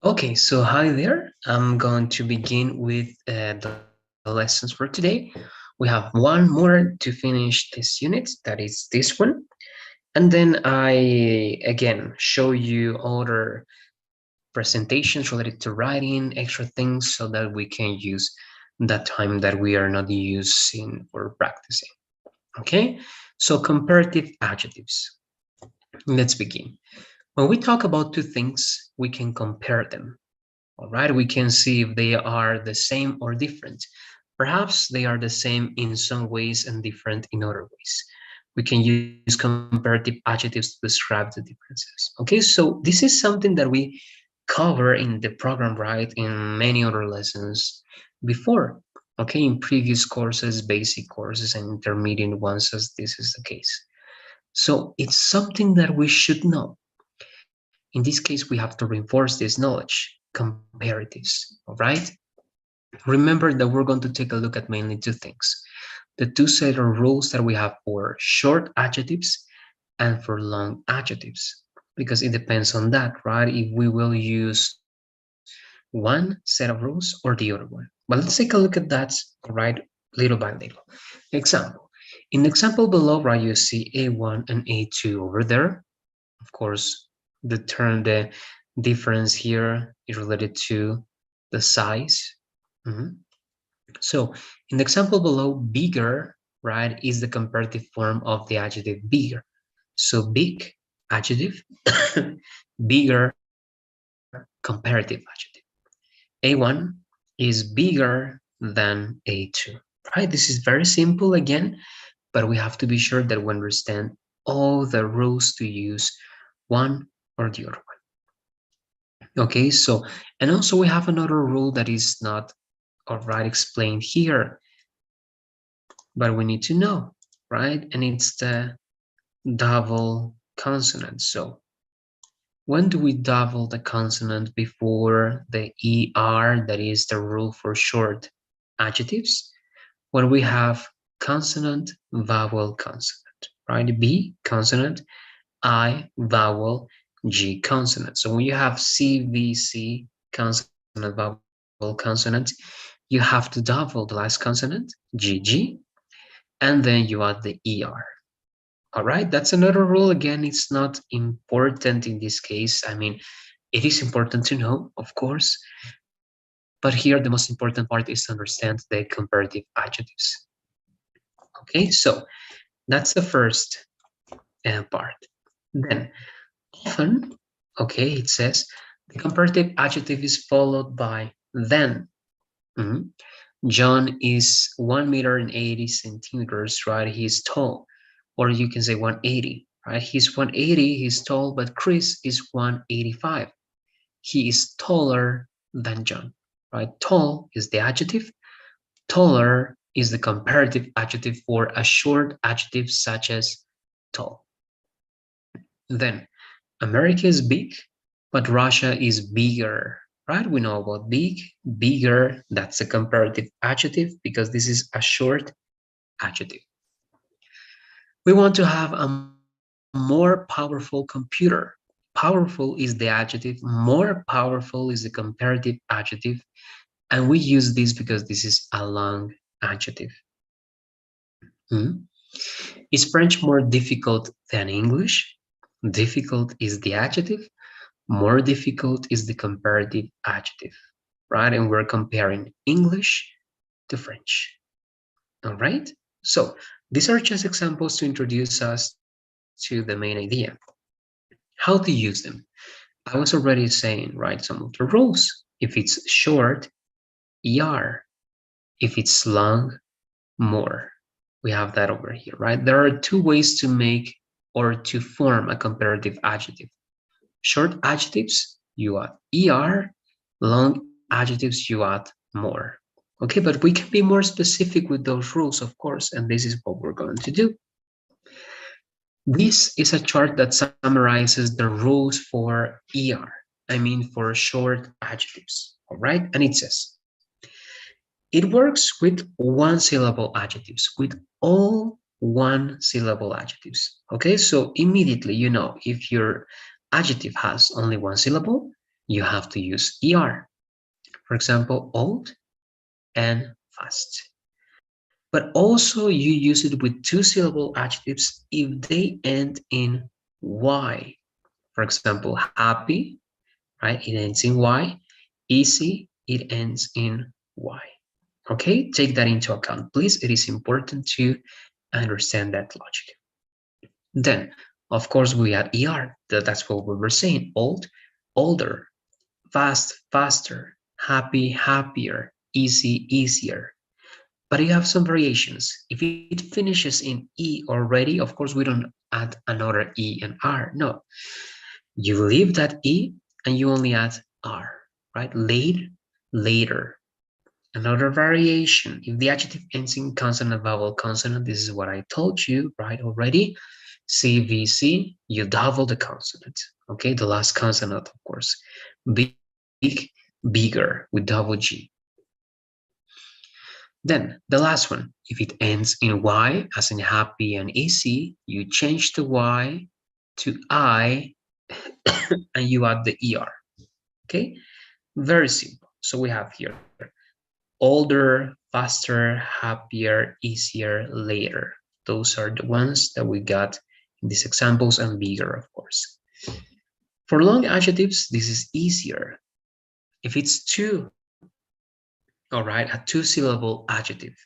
Okay, so hi there. I'm going to begin with the lessons for today. We have one more to finish this unit, that is this one. And then I, again, show you other presentations related to writing, extra things, so that we can use that time that we are not using or practicing. Okay, so comparative adjectives. Let's begin. When we talk about two things, we can compare them. All right, we can see if they are the same or different. Perhaps they are the same in some ways and different in other ways. We can use comparative adjectives to describe the differences. Okay, so this is something that we cover in the program, right, in many other lessons before. Okay, in previous courses, basic courses, and intermediate ones, as this is the case. So it's something that we should know. In this case, we have to reinforce this knowledge, comparatives, all right? Remember that we're going to take a look at mainly two things. The two set of rules that we have for short adjectives and for long adjectives, because it depends on that, right? If we will use one set of rules or the other one. But let's take a look at that, right, little by little. Example. In the example below, right, you see A1 and A2 over there. Of course, the difference here is related to the size. Mhm. So in the example below, bigger, right, is the comparative form of the adjective bigger. So big, adjective, bigger, comparative adjective. A1 is bigger than A2, right? This is very simple again, but we have to be sure that we understand all the rules to use one or the other one. Okay, so, and also we have another rule that is not all right explained here, but we need to know, right? And it's the double consonant. So when do we double the consonant before the ER, that is the rule for short adjectives? When we have consonant, vowel, consonant, right? B, consonant, I, vowel, G, consonant. So when you have C, V, C, consonant, vowel, consonant, you have to double the last consonant, G, G, and then you add the ER. All right, that's another rule. Again, it's not important in this case. I mean, it is important to know, of course, but here the most important part is to understand the comparative adjectives. Okay, so that's the first part. Then, often, okay, it says the comparative adjective is followed by then. Mhm. John is 1 meter and 80 centimeters, right? He's tall. Or you can say 180, right? He's 180, he's tall, but Chris is 185. He is taller than John, right? Tall is the adjective. Taller is the comparative adjective for a short adjective such as tall. Then, America is big, but Russia is bigger, right? We know about big, bigger, that's a comparative adjective because this is a short adjective. We want to have a more powerful computer. Powerful is the adjective, more powerful is the comparative adjective, and we use this because this is a long adjective. Hmm? Is French more difficult than English? Difficult is the adjective, more difficult is the comparative adjective, right? And we're comparing English to French. All right? So these are just examples to introduce us to the main idea. How to use them. I was already saying, right, some of the rules. If it's short, ER. If it's long, more. We have that over here, right? There are two ways to make or to form a comparative adjective. Short adjectives, you add ER. Long adjectives, you add more. Okay, but we can be more specific with those rules, of course, and this is what we're going to do. This is a chart that summarizes the rules for ER. I mean for short adjectives, all right? And it says, it works with one syllable adjectives, with all one syllable adjectives. Okay, so immediately you know if your adjective has only one syllable, you have to use ER. For example, old and fast. But also you use it with two-syllable adjectives if they end in Y. For example, happy, right? It ends in Y. Easy, it ends in Y. Okay, take that into account, please. It is important to understand that logic. Then, of course, we add ER. That's what we were saying. Old, older, fast, faster, happy, happier, easy, easier. But you have some variations. If it finishes in E already, of course, we don't add another E and R. No, you leave that E and you only add R, right? Late, later. Another variation, if the adjective ends in consonant, vowel, consonant, this is what I told you, right, already. CVC, you double the consonant, okay? The last consonant, of course. Big, bigger with double G. Then the last one, if it ends in Y, as in happy and easy, you change the Y to I and you add the ER, okay? Very simple. So we have here older, faster, happier, easier, later. Those are the ones that we got in these examples, and bigger, of course. For long adjectives, this is easier. If it's two, all right, a two-syllable adjective,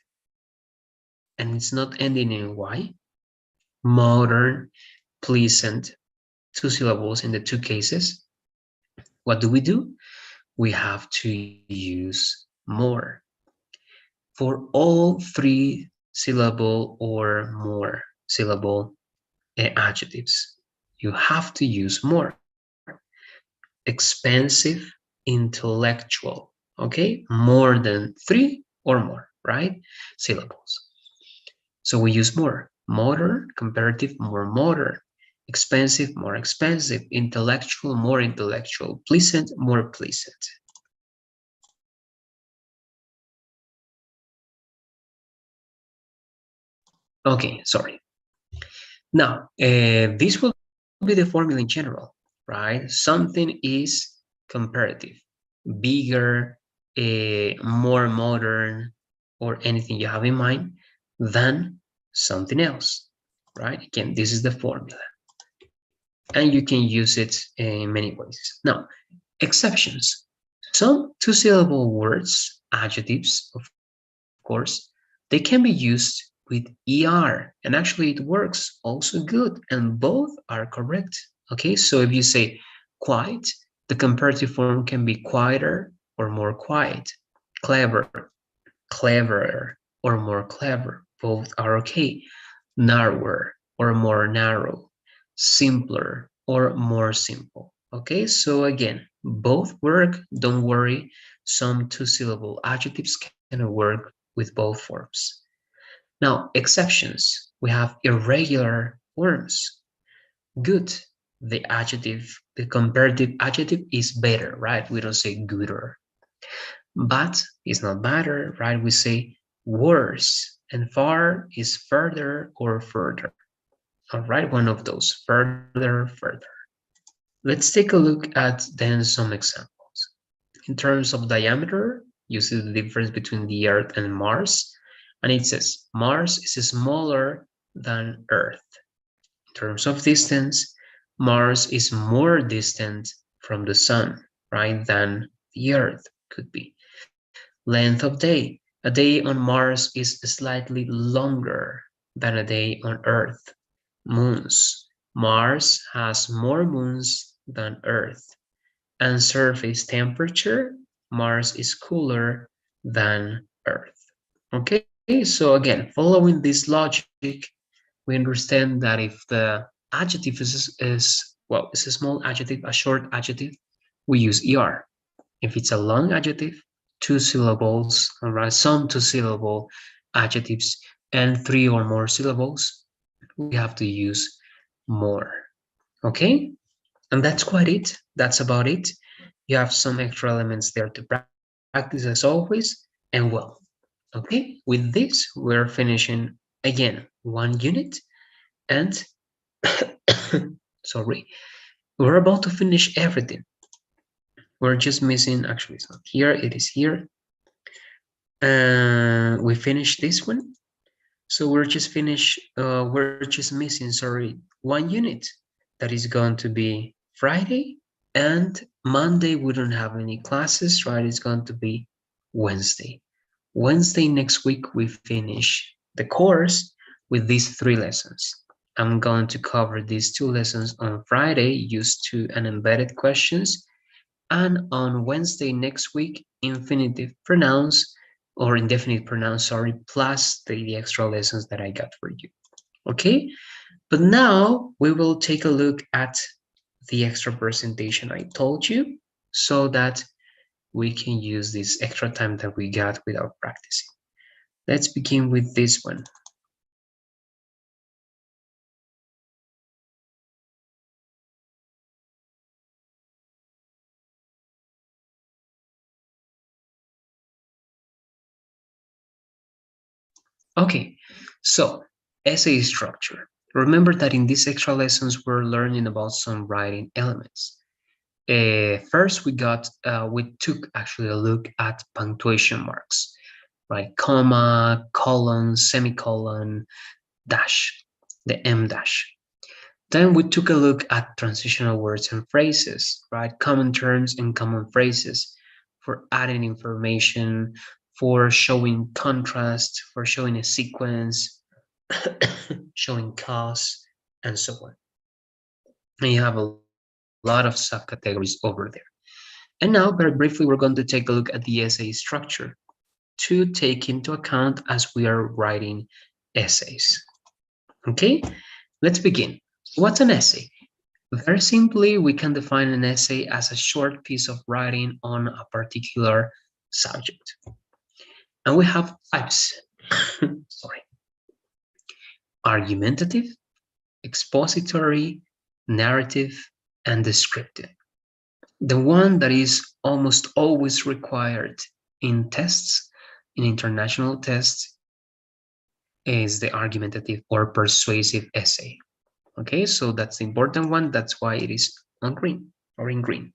and it's not ending in Y, modern, pleasant, two syllables in the two cases, what do? We have to use more. For all three-syllable or more syllable adjectives, you have to use more. Expensive, intellectual, okay? More than three or more, right? Syllables. So we use more. Modern, comparative, more modern. Expensive, more expensive. Intellectual, more intellectual. Pleasant, more pleasant. Okay, sorry. Now, this will be the formula in general, right? Something is comparative, bigger, more modern, or anything you have in mind than something else, right? Again, this is the formula. And you can use it in many ways. Now, exceptions. Some two-syllable words, adjectives, of course, they can be used with ER, and actually it works also good, and both are correct. Okay, so if you say quiet, the comparative form can be quieter or more quiet, clever, cleverer, or more clever. Both are okay. Narrower or more narrow, simpler or more simple. Okay, so again, both work. Don't worry. Some two-syllable adjectives can work with both forms. Now, exceptions. We have irregular forms. Good. The adjective, the comparative adjective is better, right? We don't say gooder. But is not better, right? We say worse. And far is further or further. All right, one of those, further, further. Let's take a look at then some examples. In terms of diameter, you see the difference between the Earth and Mars. And it says Mars is smaller than Earth. In terms of distance, Mars is more distant from the sun, right, than the Earth could be. Length of day. A day on Mars is slightly longer than a day on Earth. Moons. Mars has more moons than Earth. And surface temperature, Mars is cooler than Earth. Okay, so again, following this logic, we understand that if the adjective is a small adjective, a short adjective, we use ER. If it's a long adjective, two syllables, all right, some two-syllable adjectives, and three or more syllables, we have to use more. Okay? And that's quite it. That's about it. You have some extra elements there to practice as always, and well. Okay? With this, we're finishing again one unit, and sorry, we're about to finish everything. We're just missing, actually it's not here, it is here. We finished this one. So we're just missing, sorry, one unit. That is going to be Friday, and Monday we don't have any classes, right? It's going to be Wednesday. Wednesday next week we finish the course with these 3 lessons. I'm going to cover these 2 lessons on Friday, used to and embedded questions, and on Wednesday next week, infinitive pronouns or indefinite pronouns, sorry, plus the extra lessons that I got for you. Okay, but now we will take a look at the extra presentation I told you so that we can use this extra time that we got without practicing. Let's begin with this one. Okay, so essay structure. Remember that in these extra lessons, we're learning about some writing elements. First, we took actually a look at punctuation marks, right? Comma, colon, semicolon, dash, the M dash. Then we took a look at transitional words and phrases, right? Common terms and common phrases for adding information, for showing contrast, for showing a sequence, showing cause, and so on. And you have a lot of subcategories over there. And now, very briefly, we're going to take a look at the essay structure to take into account as we are writing essays. Okay, let's begin. What's an essay? Very simply, we can define an essay as a short piece of writing on a particular subject. And we have types. Sorry. Argumentative, expository, narrative, and descriptive. The one that is almost always required in tests, in international tests, is the argumentative or persuasive essay. Okay, so that's the important one. That's why it is on green or in green.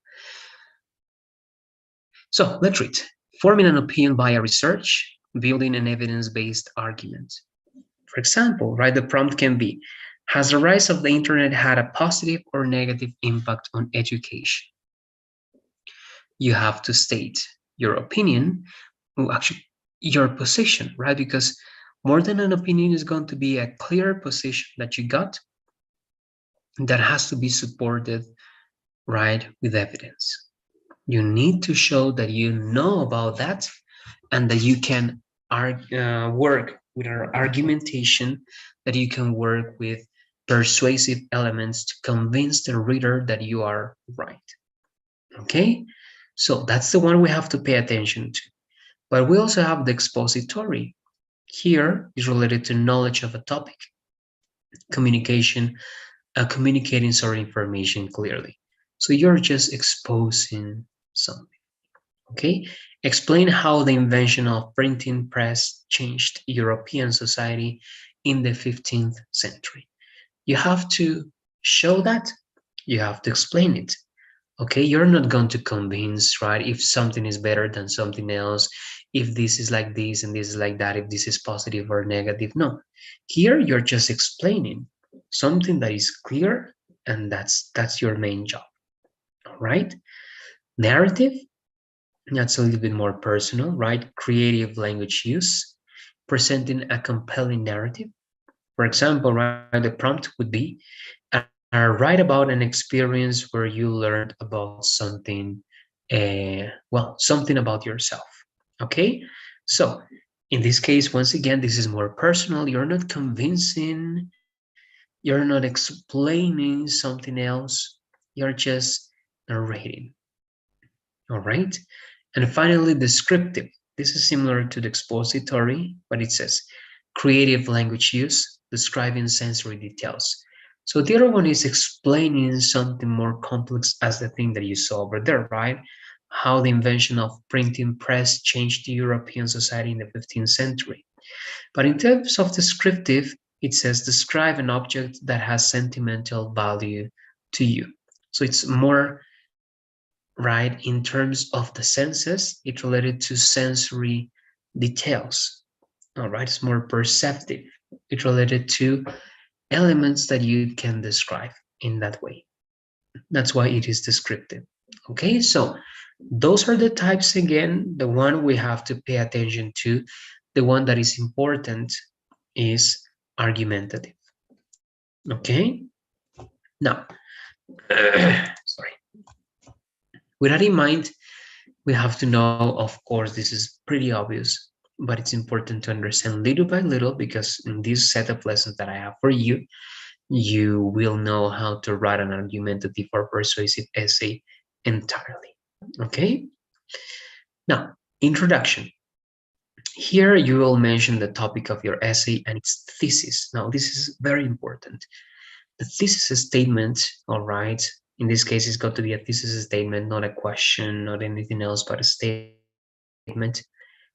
So let's read. Forming an opinion via research, building an evidence-based argument. For example, right, the prompt can be, has the rise of the internet had a positive or negative impact on education? You have to state your opinion, well, actually your position, right? Because more than an opinion is going to be a clear position that you got that has to be supported, right, with evidence. You need to show that you know about that and that you can work with our argumentation, that you can work with persuasive elements to convince the reader that you are right. Okay, so that's the one we have to pay attention to. But we also have the expository. Here is related to knowledge of a topic, communicating information clearly. So you're just exposing something. Okay, explain how the invention of printing press changed European society in the 15th century. You have to show that, you have to explain it. Okay, you're not going to convince, right, if something is better than something else, if this is like this and this is like that, if this is positive or negative. No, here you're just explaining something that is clear, and that's your main job. All right, narrative, that's a little bit more personal, right? Creative language use, presenting a compelling narrative. For example, right, the prompt would be, write about an experience where you learned about something, well, something about yourself. Okay, so in this case, once again, this is more personal. You're not convincing, you're not explaining something else, you're just narrating. All right, and finally, descriptive. This is similar to the expository, but it says creative language use, describing sensory details. So the other one is explaining something more complex as the thing that you saw over there, right? How the invention of printing press changed European society in the 15th century. But in terms of descriptive, it says describe an object that has sentimental value to you. So it's more right? In terms of the senses, it's related to sensory details. All right, it's more perceptive. It's related to elements that you can describe in that way. That's why it is descriptive. Okay, so those are the types again. The one we have to pay attention to, the one that is important is argumentative. Okay, now, sorry. With that in mind, we have to know, of course, this is pretty obvious, but it's important to understand little by little because in this set of lessons that I have for you, you will know how to write an argumentative or persuasive essay entirely. Okay? Now, introduction. Here you will mention the topic of your essay and its thesis. Now, this is very important. The thesis statement, all right, in this case, it's got to be a thesis statement, not a question, not anything else, but a statement,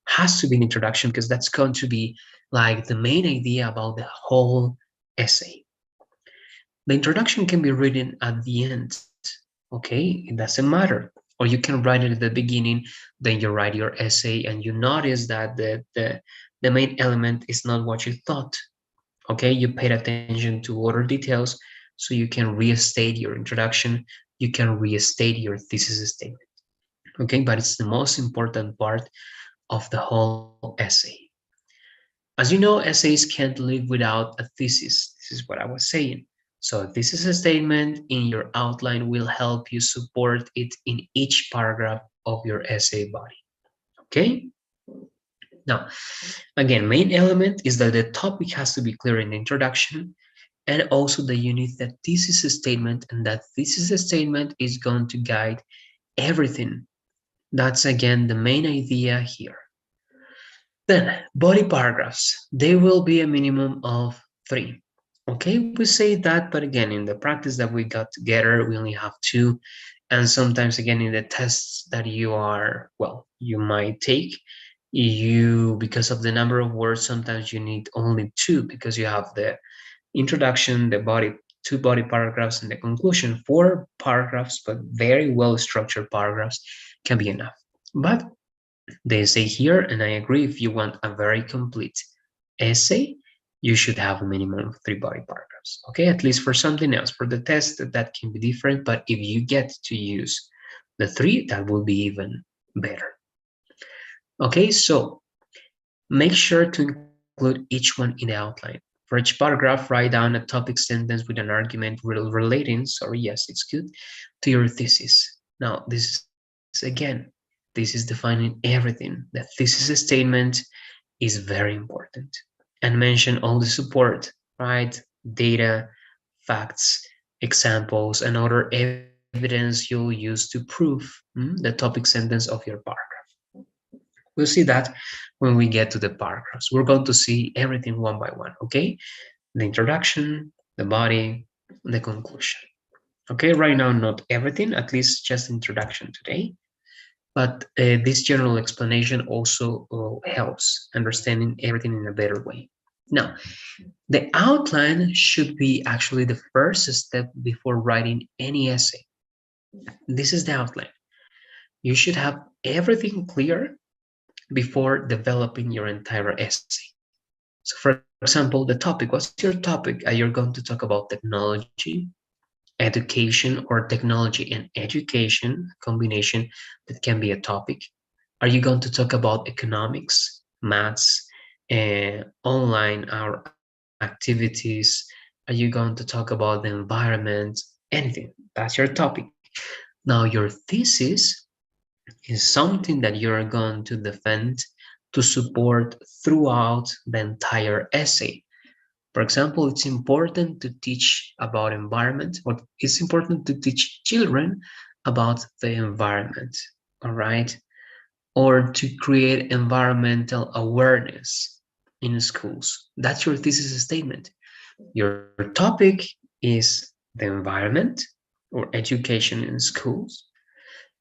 has to be an introduction because that's going to be like the main idea about the whole essay. The introduction can be written at the end, okay? It doesn't matter. Or you can write it at the beginning, then you write your essay and you notice that the main element is not what you thought, okay? You paid attention to other details so you can restate your introduction, you can restate your thesis statement, okay? But it's the most important part of the whole essay. As you know, essays can't live without a thesis. This is what I was saying. So this is a statement in your outline will help you support it in each paragraph of your essay body. Okay? Now, again, main element is that the topic has to be clear in the introduction, and also that you need that thesis statement, and that thesis statement is going to guide everything. That's again the main idea here. Then body paragraphs, they will be a minimum of 3. Okay, we say that, but again, in the practice that we got together, we only have 2. And sometimes again, in the tests that you are, well, you might take, because of the number of words, sometimes you need only 2 because you have the introduction, the body, 2 body paragraphs, and the conclusion. 4 paragraphs, but very well structured paragraphs can be enough. But they say here, and I agree, if you want a very complete essay, you should have a minimum of 3 body paragraphs. Okay, at least for something else. For the test, that can be different, but if you get to use the 3, that will be even better. Okay, so make sure to include each one in the outline. For each paragraph, write down a topic sentence with an argument relating, sorry, yes, it's good, to your thesis. Now, this is again, this is defining everything. The thesis statement is very important. And mention all the support, right? Data, facts, examples, and other evidence you'll use to prove the topic sentence of your paragraph. We'll see that when we get to the paragraphs. We're going to see everything one by one, okay? The introduction, the body, the conclusion. Okay, right now, not everything, at least just introduction today. But this general explanation also helps understanding everything in a better way. Now, the outline should be actually the first step before writing any essay. This is the outline. You should have everything clear before developing your entire essay. So, for example, the topic, what's your topic? You're going to talk about technology, education, or technology and education combination that can be a topic. Are you going to talk about economics, maths, online or activities? Are you going to talk about the environment? Anything. That's your topic. Now, your thesis is something that you're going to defend to support throughout the entire essay. For example, it's important to teach about environment, or it's important to teach children about the environment, all right? Or to create environmental awareness in schools. That's your thesis statement. Your topic is the environment or education in schools,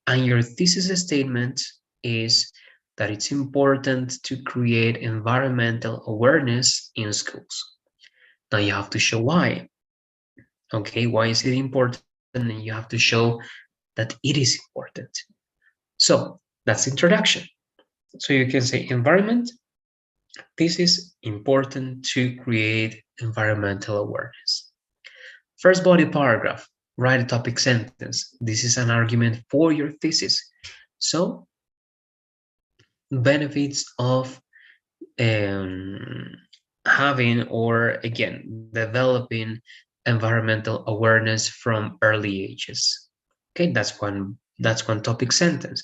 and your thesis statement is that it's important to create environmental awareness in schools. Now you have to show why. Okay, why is it important? And you have to show that it is important. So that's introduction. So you can say environment. This is important to create environmental awareness. First body paragraph, write a topic sentence. This is an argument for your thesis. So benefits of um, having or again developing environmental awareness from early ages. Okay, that's one topic sentence.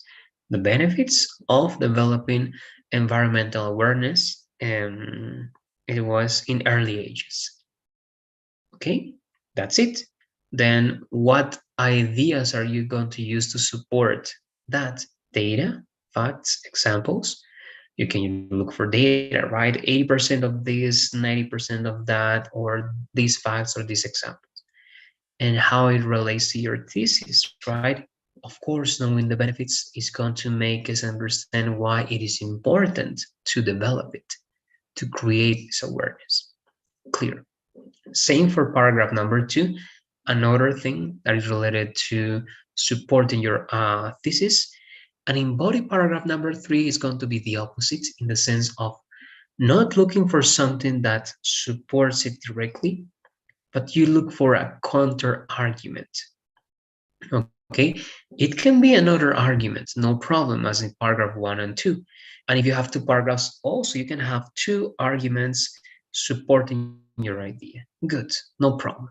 The benefits of developing environmental awareness, and it was in early ages. Okay, that's it. Then what ideas are you going to use to support that? Data, facts, examples. You can look for data, right? 80% of this, 90% of that, or these facts or these examples, and how it relates to your thesis, right? Of course, knowing the benefits is going to make us understand why it is important to develop it, to create this awareness. Clear. Same for paragraph number 2. Another thing that is related to supporting your thesis. And in body paragraph number 3 is going to be the opposite in the sense of not looking for something that supports it directly, but you look for a counter argument. Okay, it can be another argument, no problem, as in paragraph 1 and 2. And if you have 2 paragraphs, also you can have 2 arguments supporting your idea. Good, no problem.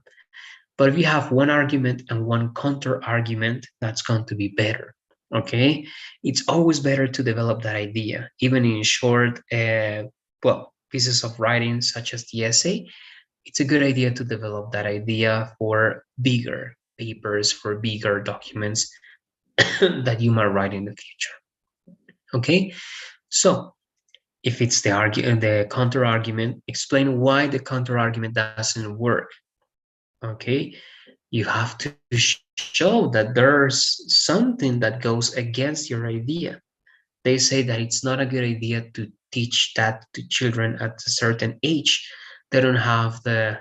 But if you have one argument and one counter argument, that's going to be better. Okay, it's always better to develop that idea, even in short, pieces of writing such as the essay. It's a good idea to develop that idea for bigger papers, for bigger documents that you might write in the future. Okay, so if it's the counter argument, explain why the counter argument doesn't work. Okay, you have to show that there's something that goes against your idea. They say that it's not a good idea to teach that to children at a certain age. They don't have the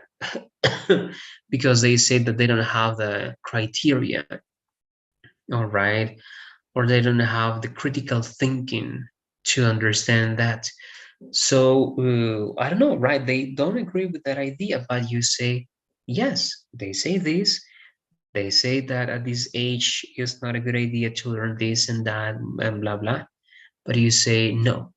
because they say that they don't have the criteria, all right, or they don't have the critical thinking to understand that. So I don't know, right? They don't agree with that idea, but you say, yes, they say this. They say that at this age it's not a good idea to learn this and that and blah blah. But you say no,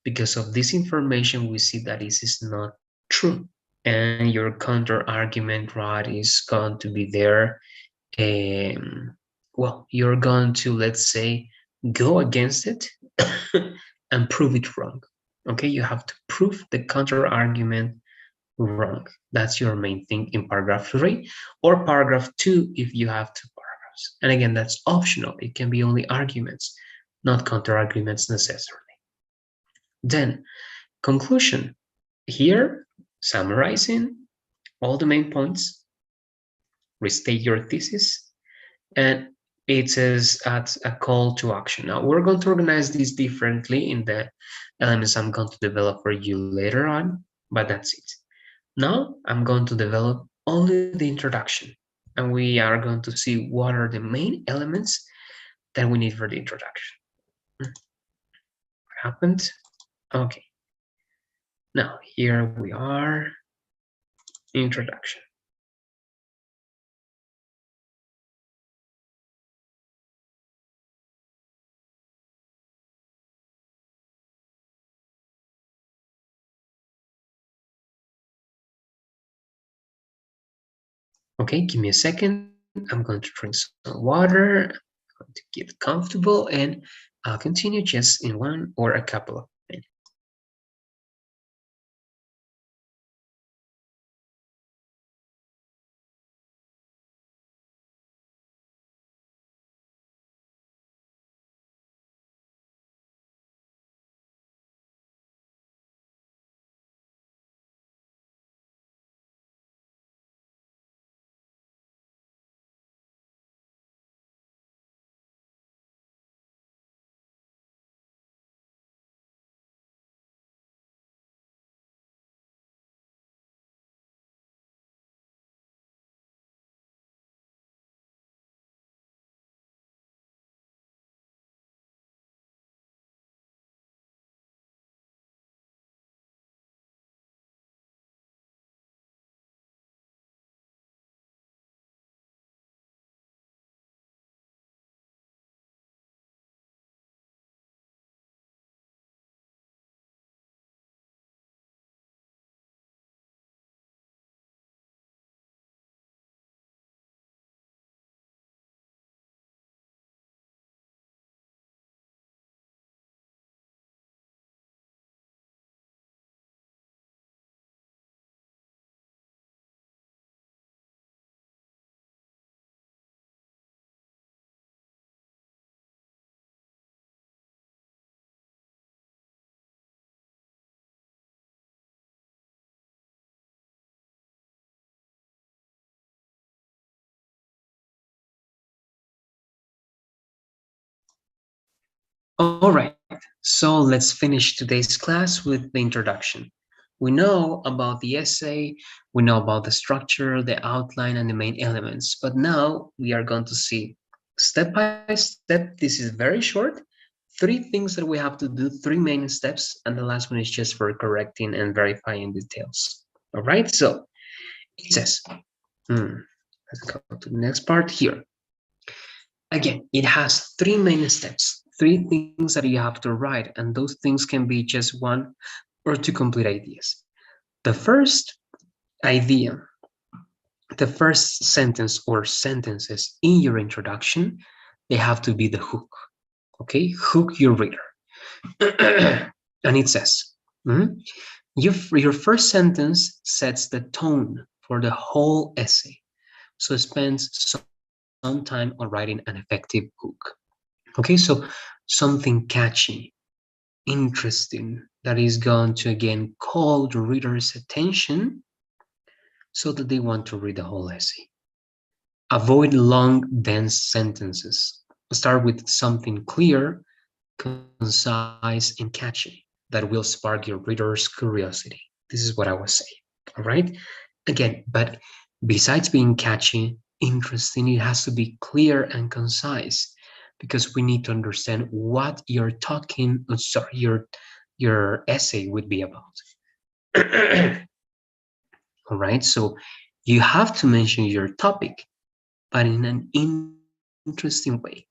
because of this information we see that this is not true. And your counter argument, right, is going to be there. Well, you're going to, let's say, go against it and prove it wrong. Okay, you have to prove the counter argument wrong. That's your main thing in paragraph 3 or paragraph 2 if you have 2 paragraphs. And again, that's optional. It can be only arguments, not counter arguments necessarily. Then, conclusion. Here, summarizing all the main points, restate your thesis, and it says at a call to action. Now, we're going to organize this differently in the elements I'm going to develop for you later on, but that's it. Now I'm going to develop only the introduction, and we are going to see what are the main elements that we need for the introduction. What happened? Okay. Now here we are, introduction. Okay, give me a second. I'm going to drink some water. I'm going to get comfortable, and I'll continue just in 1 or a couple of minutes. All right, so let's finish today's class with the introduction. We know about the essay, we know about the structure, the outline, and the main elements, but now we are going to see step by step. This is very short. Three things that we have to do, three main steps, and the last one is just for correcting and verifying details. All right, so it says, let's go to the next part here. Again, it has three main steps, three things that you have to write, and those things can be just one or two complete ideas. The first idea, the first sentence or sentences in your introduction, they have to be the hook. Okay, hook your reader. And it says, your first sentence sets the tone for the whole essay. So spend some time on writing an effective hook. Okay, so something catchy, interesting, that is going to again call the reader's attention so that they want to read the whole essay. Avoid long, dense sentences. Start with something clear, concise, and catchy that will spark your reader's curiosity. This is what I was saying. All right? Again, but besides being catchy, interesting, it has to be clear and concise because we need to understand what you're talking, sorry, your essay would be about. All right, so you have to mention your topic, but in an interesting way.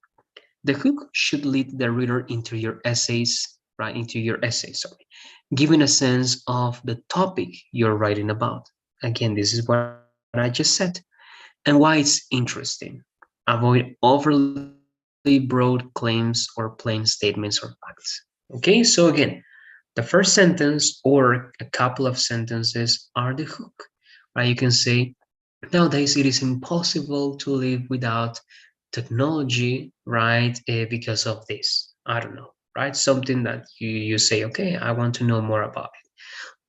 The hook should lead the reader into your essays, right? Into your essay, sorry, giving a sense of the topic you're writing about. Again, this is what I just said. And why it's interesting. Avoid overly broad claims or plain statements or facts. Okay, so again, the first sentence or a couple of sentences are the hook, right? You can say, nowadays it is impossible to live without technology, right? Because of this. I don't know, right? Something that you say, okay, I want to know more about it.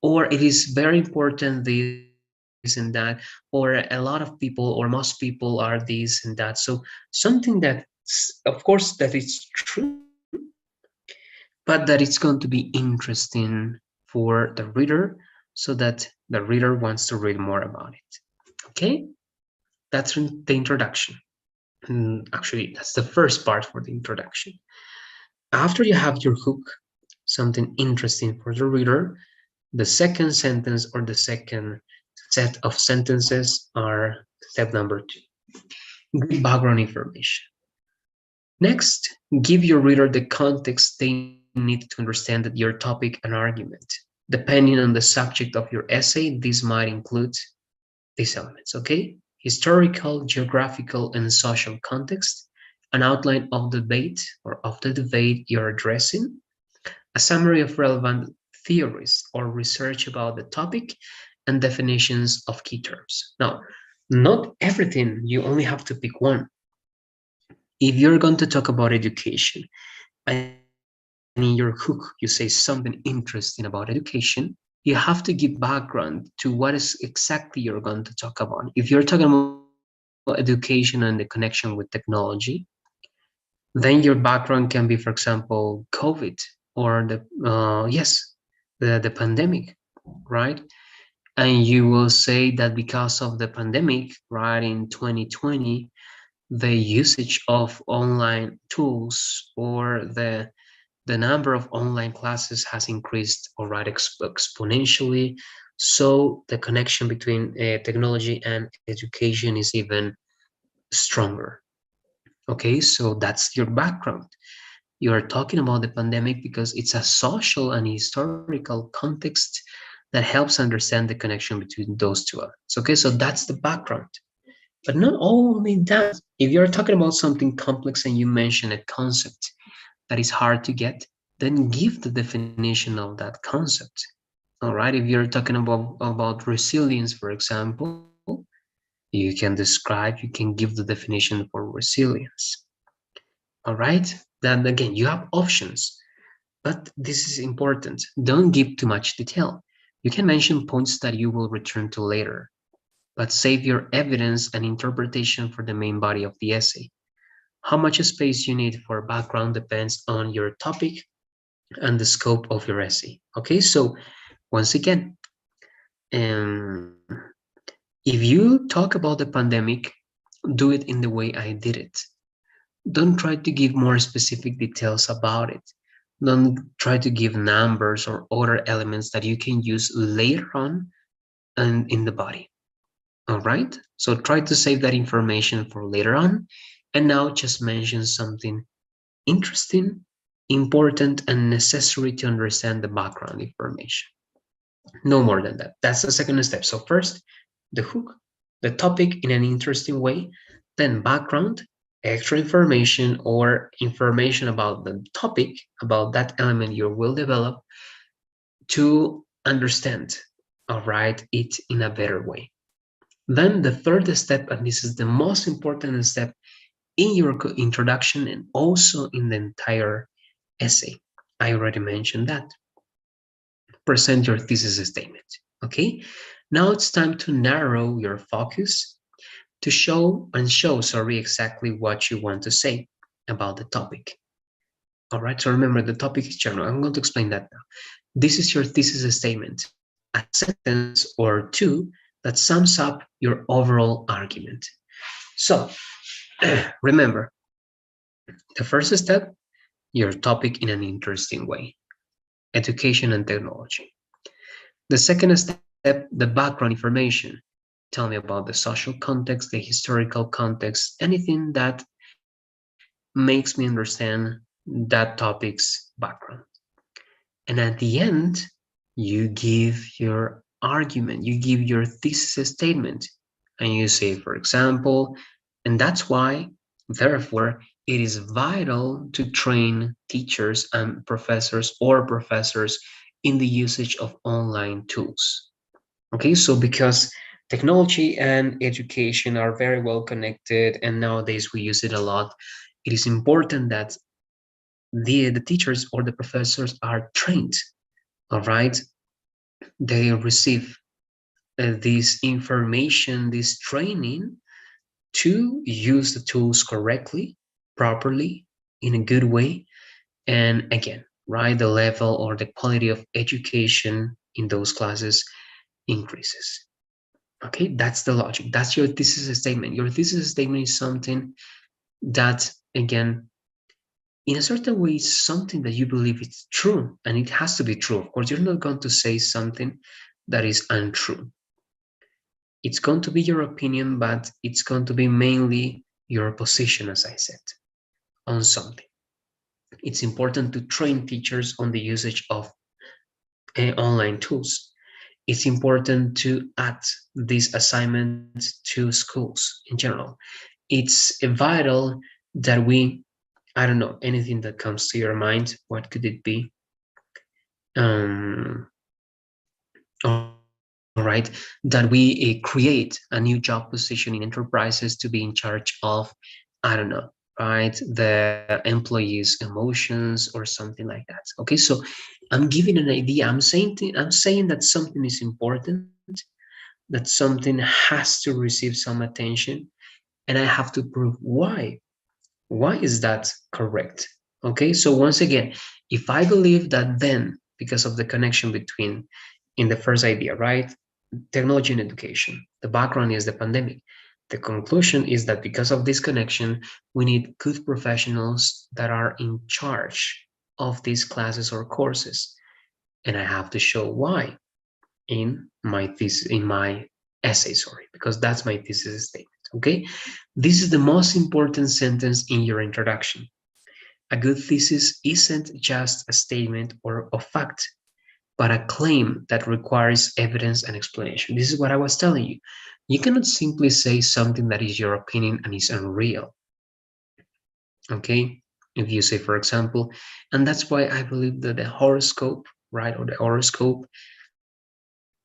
Or it is very important this and that, or a lot of people or most people are this and that. So something that, of course, that it's true, but that it's going to be interesting for the reader so that the reader wants to read more about it. Okay, that's the introduction. Actually, that's the first part for the introduction. After you have your hook, something interesting for the reader, the second sentence or the second set of sentences are step number two. Give background information. Next, give your reader the context they need to understand your topic and argument. Depending on the subject of your essay, this might include these elements, okay? Historical, geographical, and social context, an outline of the debate or of the debate you're addressing, a summary of relevant theories or research about the topic, and definitions of key terms. Now, not everything, you only have to pick one. If you're going to talk about education and in your hook you say something interesting about education, you have to give background to what is exactly you're going to talk about. If you're talking about education and the connection with technology, then your background can be, for example, COVID or the pandemic, right? And you will say that because of the pandemic, right, in 2020, the usage of online tools or the number of online classes has increased already exponentially. So the connection between technology and education is even stronger. Okay, so that's your background. You are talking about the pandemic because it's a social and historical context that helps understand the connection between those two elements. Okay, so that's the background. But not only that, if you're talking about something complex and you mention a concept that is hard to get, then give the definition of that concept. All right, if you're talking about resilience, for example, you can describe, you can give the definition for resilience. All right, then again, you have options, but this is important. Don't give too much detail. You can mention points that you will return to later, but save your evidence and interpretation for the main body of the essay. How much space you need for background depends on your topic and the scope of your essay. Okay, so once again, um, if you talk about the pandemic, do it in the way I did it. Don't try to give more specific details about it. Don't try to give numbers or other elements that you can use later on and in the body. All right? So try to save that information for later on. And now just mention something interesting, important, and necessary to understand the background information. No more than that. That's the second step. So first, the hook, the topic in an interesting way, then background, extra information or information about the topic, about that element you will develop to understand, all right, it in a better way. Then the third step, and this is the most important step in your introduction and also in the entire essay. I already mentioned that. Present your thesis statement. Okay, now it's time to narrow your focus to show exactly what you want to say about the topic. All right, so remember the topic is general. I'm going to explain that now. This is your thesis statement, a sentence or two that sums up your overall argument. So remember, the first step, your topic in an interesting way, education and technology. The second step, the background information. Tell me about the social context, the historical context, anything that makes me understand that topic's background. And at the end, you give your argument, you give your thesis statement, and you say, for example, and that's why, therefore, it is vital to train teachers and professors or professors in the usage of online tools. Okay, so because technology and education are very well connected, and nowadays we use it a lot, it is important that the teachers or the professors are trained, all right? They receive this information, this training to use the tools correctly, properly, in a good way. And again, right, the level or the quality of education in those classes increases. Okay, that's the logic. That's your thesis statement. Your thesis statement is something that, again, in a certain way, is something that you believe it's true, and it has to be true. Of course, you're not going to say something that is untrue. It's going to be your opinion, but it's going to be mainly your position, as I said, on something. It's important to train teachers on the usage of online tools. It's important to add these assignments to schools in general. It's vital that we, I don't know, anything that comes to your mind, what could it be? Um, all right, that we create a new job position in enterprises to be in charge of, I don't know, right, the employees' emotions or something like that. Okay, so I'm giving an idea. I'm saying that something is important, that something has to receive some attention, and I have to prove why. Why is that correct? Okay, so once again, if I believe that then, because of the connection between, in the first idea, right, technology and education, the background is the pandemic. The conclusion is that because of this connection, we need good professionals that are in charge of these classes or courses. And I have to show why in my thesis, in my essay, sorry, because that's my thesis statement. Okay, this is the most important sentence in your introduction. A good thesis isn't just a statement or a fact, but a claim that requires evidence and explanation. This is what I was telling you. You cannot simply say something that is your opinion and is unreal. Okay, if you say, for example, and that's why I believe that the horoscope, right, or the horoscope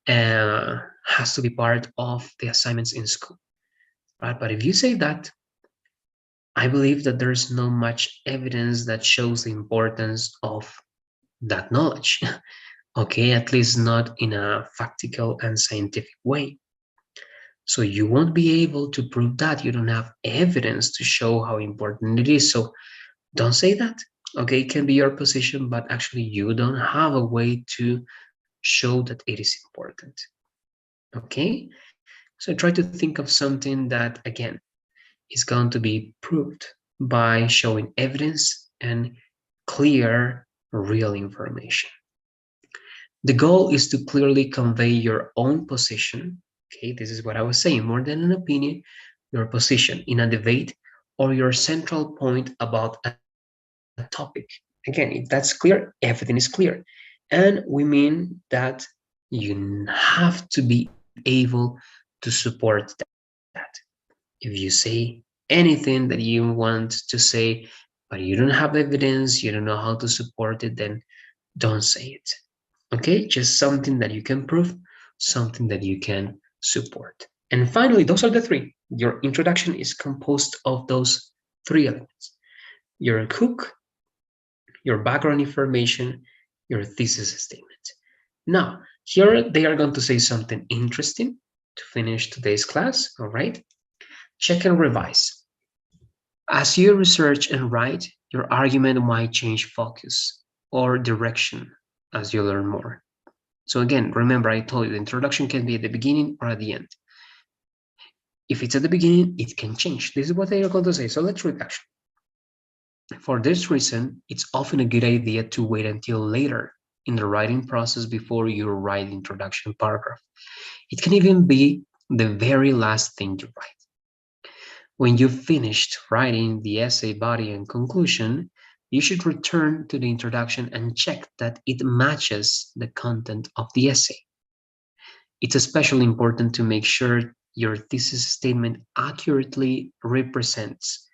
has to be part of the assignments in school, right? But if you say that, I believe that there's no much evidence that shows the importance of that knowledge. Okay, at least not in a factual and scientific way. So you won't be able to prove that. You don't have evidence to show how important it is. So don't say that. Okay, it can be your position, but actually you don't have a way to show that it is important. Okay, so try to think of something that, again, is going to be proved by showing evidence and clear, real information. The goal is to clearly convey your own position. Okay, this is what I was saying, more than an opinion, your position in a debate or your central point about a topic. Again, if that's clear, everything is clear. And we mean that you have to be able to support that. If you say anything that you want to say, but you don't have evidence, you don't know how to support it, then don't say it. Okay, just something that you can prove, something that you can support. And finally, those are the three. Your introduction is composed of those three elements: your hook, your background information, your thesis statement. Now, here they are going to say something interesting to finish today's class, all right? Check and revise. As you research and write, your argument might change focus or direction as you learn more. So again, remember I told you the introduction can be at the beginning or at the end. If it's at the beginning, it can change. This is what they are going to say. So let's read action. For this reason, it's often a good idea to wait until later in the writing process before you write the introduction paragraph. It can even be the very last thing you write. When you've finished writing the essay body and conclusion, you should return to the introduction and check that it matches the content of the essay. It's especially important to make sure your thesis statement accurately represents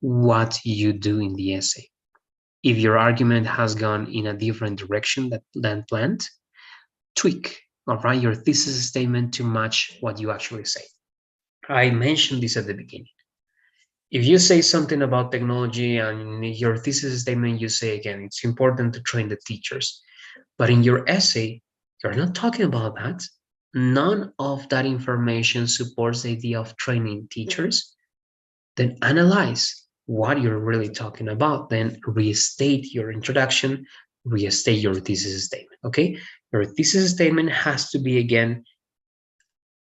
what you do in the essay. If your argument has gone in a different direction than planned, tweak, all right, your thesis statement to match what you actually say. I mentioned this at the beginning. If you say something about technology and in your thesis statement, you say, again, it's important to train the teachers. But in your essay, you're not talking about that. None of that information supports the idea of training teachers. Then analyze what you're really talking about. Then restate your introduction, restate your thesis statement. Okay? Your thesis statement has to be, again,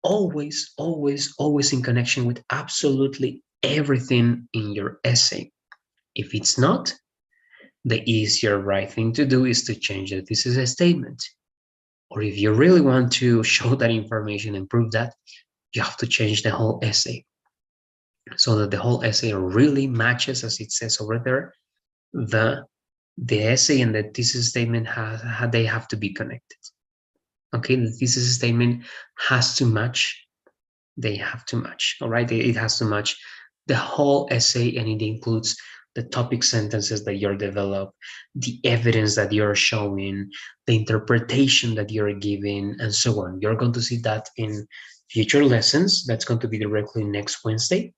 always, always, always in connection with absolutely everything in your essay. If it's not, the easier right thing to do is to change the thesis statement. Or if you really want to show that information and prove that, you have to change the whole essay so that the whole essay really matches, as it says over there, the essay and the thesis statement they have to be connected. Okay, the thesis statement has to match. They have to match. All right, it has to match the whole essay, and it includes the topic sentences that you're developing, the evidence that you're showing, the interpretation that you're giving, and so on. You're going to see that in future lessons. That's going to be directly next Wednesday.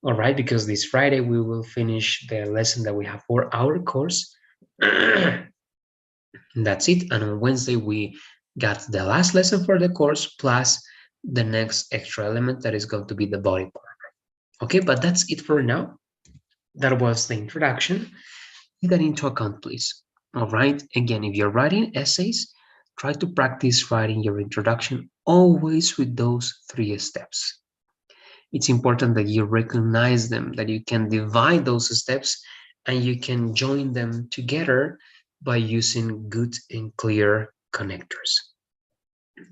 All right, because this Friday we will finish the lesson that we have for our course. That's it. And on Wednesday we got the last lesson for the course plus the next extra element that is going to be the body paragraph. Okay, but that's it for now. That was the introduction. Take that into account, please. All right, again, if you're writing essays, try to practice writing your introduction always with those 3 steps. It's important that you recognize them, that you can divide those steps and you can join them together by using good and clear connectors.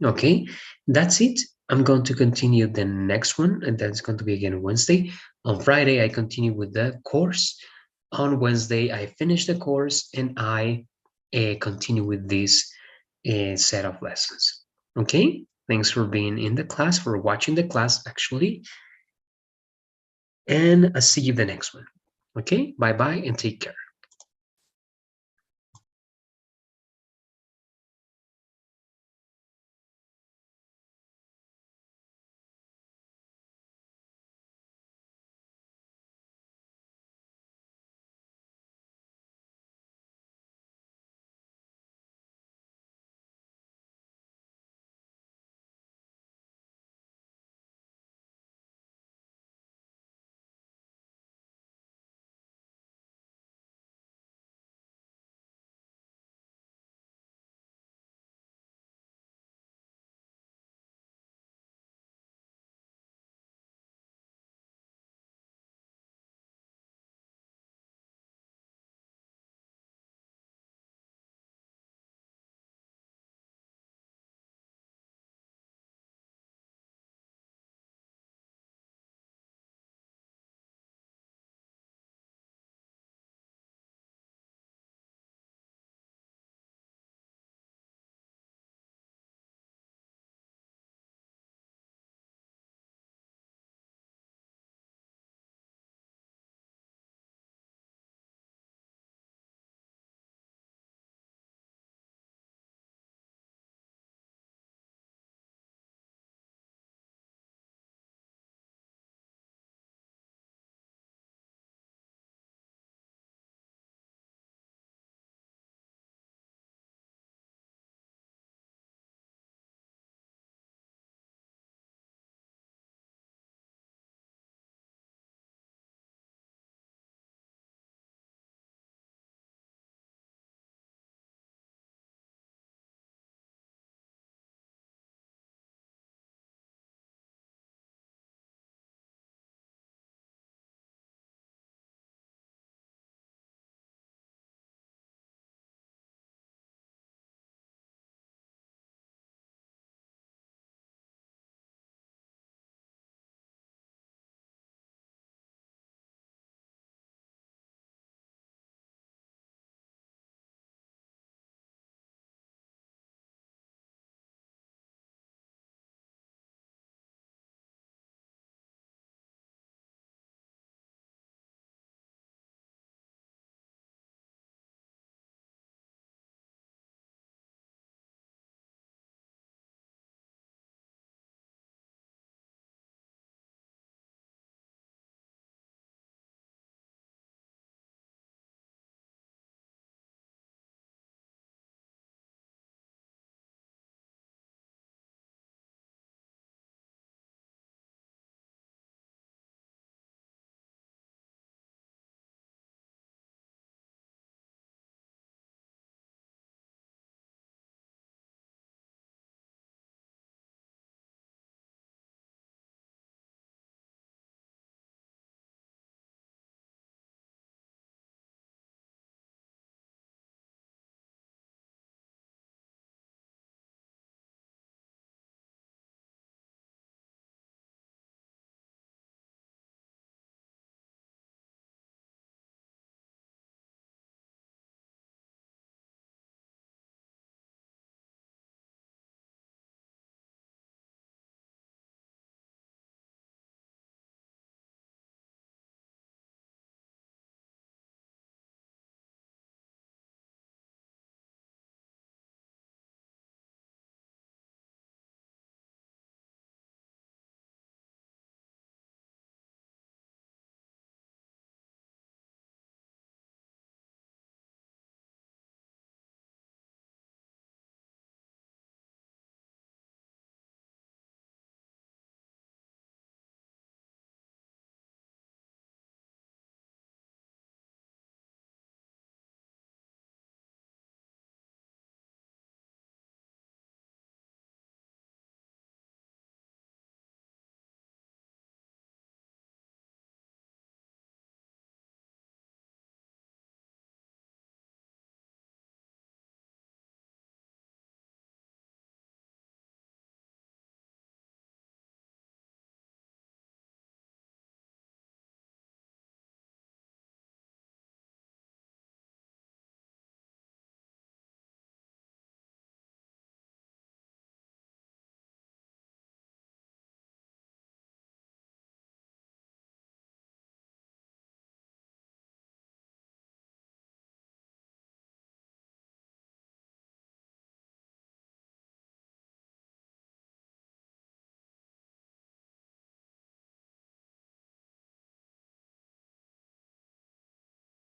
Okay, that's it. I'm going to continue the next one, and that's going to be again Wednesday. On Friday, I continue with the course. On Wednesday, I finish the course and I continue with this set of lessons. Okay, thanks for being in the class, for watching the class actually, and I'll see you the next one. Okay, bye-bye and take care.